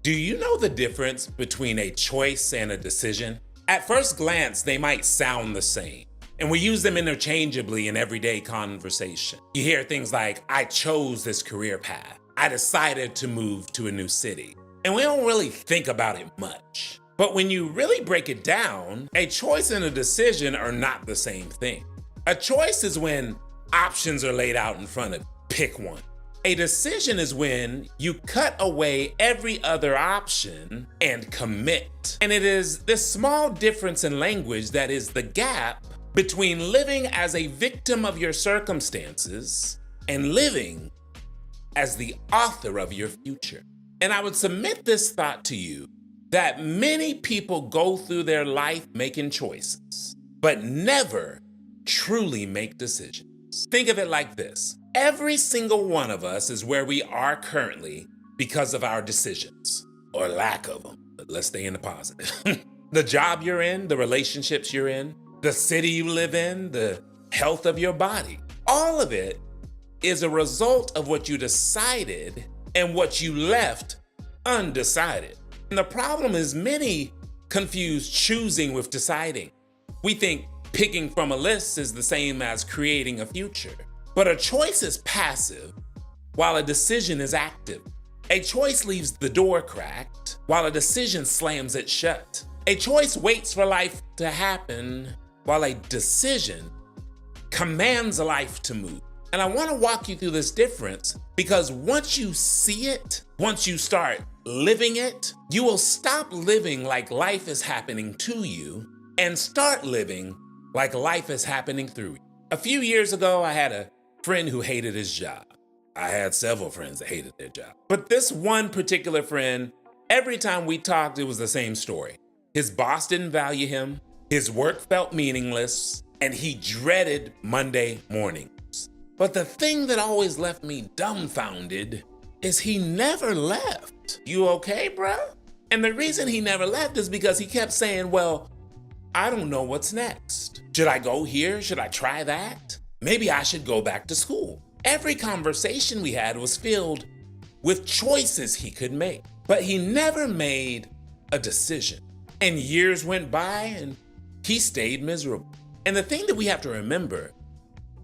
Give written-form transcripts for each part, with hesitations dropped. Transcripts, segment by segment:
Do you know the difference between a choice and a decision? At first glance, they might sound the same, and we use them interchangeably in everyday conversation. You hear things like, I chose this career path. I decided to move to a new city. And we don't really think about it much. But when you really break it down, a choice and a decision are not the same thing. A choice is when options are laid out in front of you. Pick one. A decision is when you cut away every other option and commit. And it is this small difference in language that is the gap between living as a victim of your circumstances and living as the author of your future. And I would submit this thought to you that many people go through their life making choices, but never truly make decisions. Think of it like this. Every single one of us is where we are currently because of our decisions, or lack of them, but let's stay in the positive. The job you're in, the relationships you're in, the city you live in, the health of your body. All of it is a result of what you decided and what you left undecided. And the problem is many confuse choosing with deciding. We think picking from a list is the same as creating a future. But a choice is passive, while a decision is active. A choice leaves the door cracked, while a decision slams it shut. A choice waits for life to happen, while a decision commands life to move. And I want to walk you through this difference because once you see it, once you start living it, you will stop living like life is happening to you and start living like life is happening through you. A few years ago, I had a friend who hated his job. I had several friends that hated their job. But this one particular friend, every time we talked, it was the same story. His boss didn't value him, his work felt meaningless, and he dreaded Monday mornings. But the thing that always left me dumbfounded is he never left. You okay, bruh? And the reason he never left is because he kept saying, well, I don't know what's next. Should I go here? Should I try that? Maybe I should go back to school. Every conversation we had was filled with choices he could make, but he never made a decision. And years went by and he stayed miserable. And the thing that we have to remember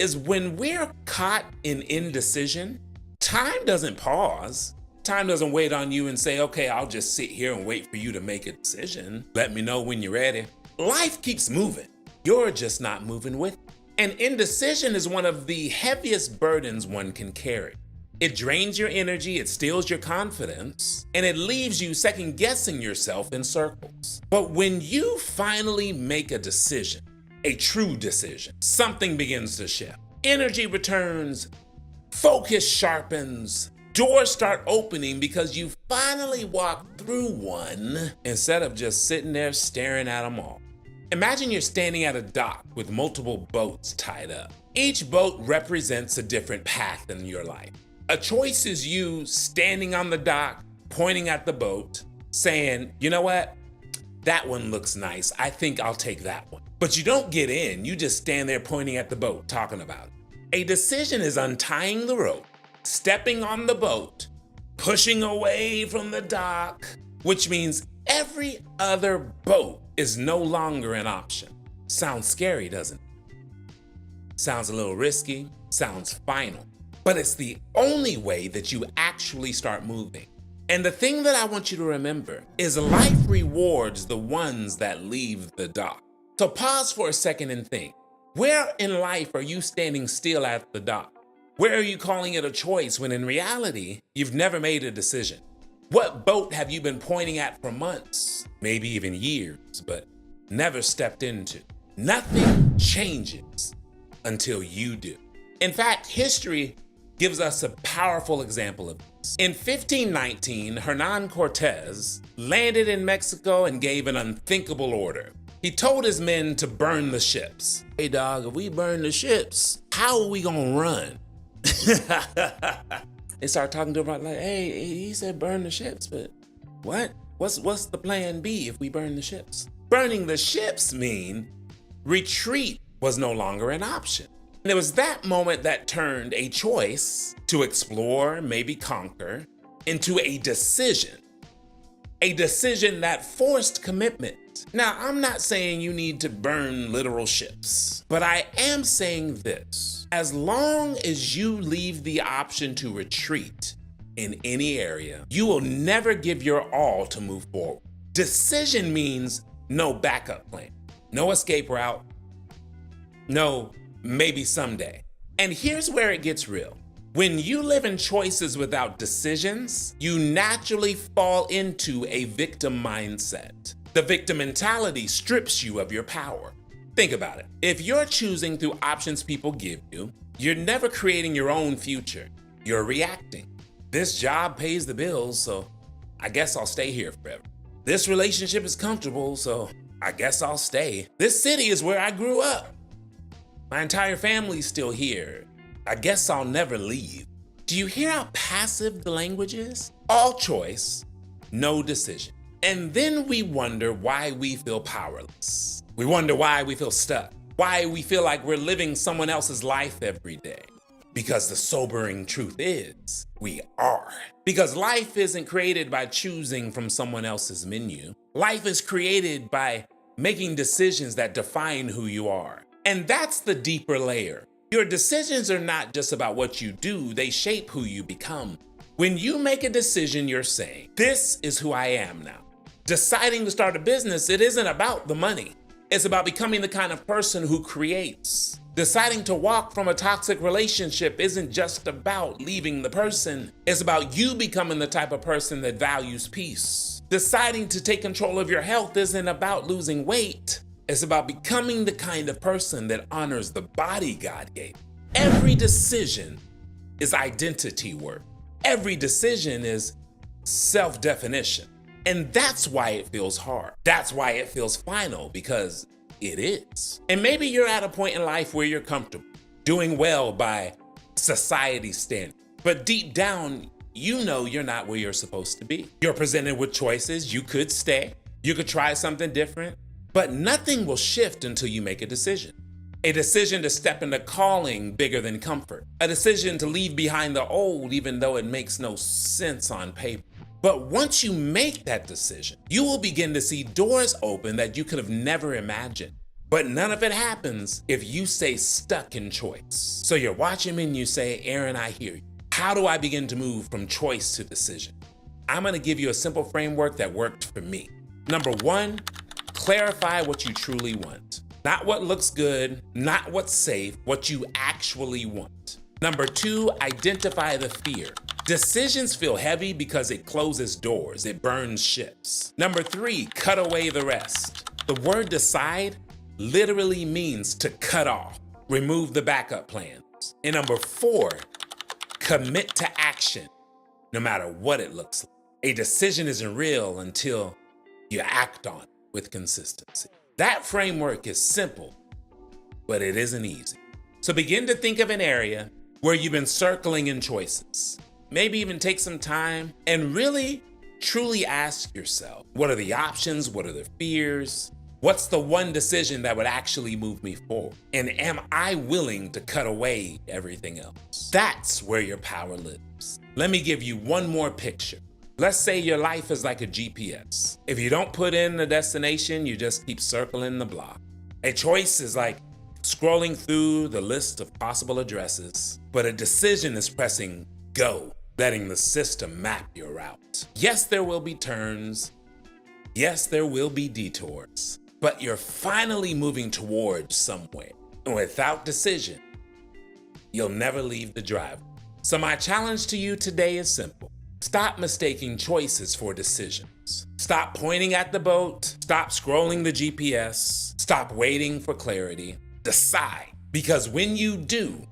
is when we're caught in indecision, time doesn't pause. Time doesn't wait on you and say, okay, I'll just sit here and wait for you to make a decision. Let me know when you're ready. Life keeps moving. You're just not moving with it. And indecision is one of the heaviest burdens one can carry. It drains your energy, it steals your confidence, and it leaves you second guessing yourself in circles. But when you finally make a decision, a true decision, something begins to shift. Energy returns, focus sharpens, doors start opening because you finally walked through one instead of just sitting there staring at them all. Imagine you're standing at a dock with multiple boats tied up. Each boat represents a different path in your life. A choice is you standing on the dock, pointing at the boat, saying, you know what? That one looks nice. I think I'll take that one. But you don't get in. You just stand there pointing at the boat, talking about it. A decision is untying the rope, stepping on the boat, pushing away from the dock, which means every other boat is no longer an option. Sounds scary, doesn't it? Sounds a little risky, sounds final, but it's the only way that you actually start moving. And the thing that I want you to remember is life rewards the ones that leave the dock. So pause for a second and think, where in life are you standing still at the dock? Where are you calling it a choice when in reality, you've never made a decision? What boat have you been pointing at for months, maybe even years, but never stepped into? Nothing changes until you do. In fact, history gives us a powerful example of this. In 1519, Hernan Cortez landed in Mexico and gave an unthinkable order. He told his men to burn the ships. Hey dog, if we burn the ships, how are we gonna run? They start talking to him about like, hey, he said burn the ships, but what? What's the plan B if we burn the ships? Burning the ships mean retreat was no longer an option. And it was that moment that turned a choice to explore, maybe conquer, into a decision a decision that forced commitment. Now, I'm not saying you need to burn literal ships, but I am saying this. As long as you leave the option to retreat in any area, you will never give your all to move forward. Decision means no backup plan, no escape route, no maybe someday. And here's where it gets real. When you live in choices without decisions, you naturally fall into a victim mindset. The victim mentality strips you of your power. Think about it. If you're choosing through options people give you, you're never creating your own future. You're reacting. This job pays the bills, so I guess I'll stay here forever. This relationship is comfortable, so I guess I'll stay. This city is where I grew up. My entire family's still here. I guess I'll never leave. Do you hear how passive the language is? All choice, no decision. And then we wonder why we feel powerless. We wonder why we feel stuck, why we feel like we're living someone else's life every day. Because the sobering truth is, we are. Because life isn't created by choosing from someone else's menu. Life is created by making decisions that define who you are. And that's the deeper layer. Your decisions are not just about what you do, they shape who you become. When you make a decision, you're saying, this is who I am now. Deciding to start a business, it isn't about the money. It's about becoming the kind of person who creates. Deciding to walk from a toxic relationship isn't just about leaving the person. It's about you becoming the type of person that values peace. Deciding to take control of your health isn't about losing weight. It's about becoming the kind of person that honors the body God gave. Every decision is identity work. Every decision is self-definition. And that's why it feels hard. That's why it feels final, because it is. And maybe you're at a point in life where you're comfortable, doing well by society's standard. But deep down, you know you're not where you're supposed to be. You're presented with choices. You could stay. You could try something different. But nothing will shift until you make a decision. A decision to step into calling bigger than comfort. A decision to leave behind the old even though it makes no sense on paper. But once you make that decision, you will begin to see doors open that you could have never imagined. But none of it happens if you stay stuck in choice. So you're watching me and you say, Aaron, I hear you. How do I begin to move from choice to decision? I'm gonna give you a simple framework that worked for me. Number one, clarify what you truly want. Not what looks good, not what's safe, what you actually want. Number two, identify the fear. Decisions feel heavy because it closes doors, it burns ships. Number three, cut away the rest. The word decide literally means to cut off, remove the backup plans. And number four, commit to action, no matter what it looks like. A decision isn't real until you act on it with consistency. That framework is simple, but it isn't easy. So begin to think of an area where you've been circling in choices. Maybe even take some time and really, truly ask yourself, what are the options? What are the fears? What's the one decision that would actually move me forward? And am I willing to cut away everything else? That's where your power lives. Let me give you one more picture. Let's say your life is like a GPS. If you don't put in the destination, you just keep circling the block. A choice is like scrolling through the list of possible addresses, but a decision is pressing go, letting the system map your route. Yes, there will be turns. Yes, there will be detours, but you're finally moving towards somewhere. And without decision, you'll never leave the driveway. So my challenge to you today is simple. Stop mistaking choices for decisions. Stop pointing at the boat. Stop scrolling the GPS. Stop waiting for clarity. Decide, because when you do,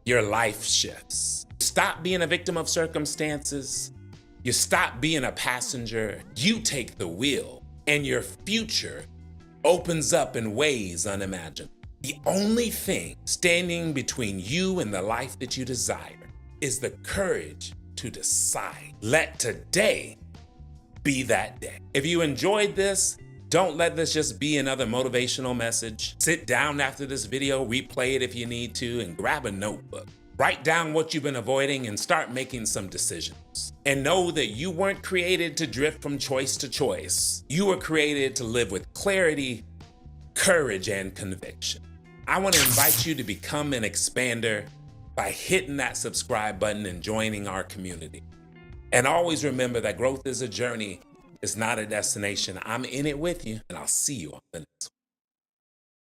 your life shifts. Stop being a victim of circumstances. You stop being a passenger. You take the wheel, and your future opens up in ways unimaginable. The only thing standing between you and the life that you desire is the courage to decide. Let today be that day. If you enjoyed this, don't let this just be another motivational message. Sit down after this video, replay it if you need to, and grab a notebook. Write down what you've been avoiding and start making some decisions. And know that you weren't created to drift from choice to choice. You were created to live with clarity, courage, and conviction. I want to invite you to become an expander by hitting that subscribe button and joining our community. And always remember that growth is a journey, it's not a destination. I'm in it with you, and I'll see you on the next one.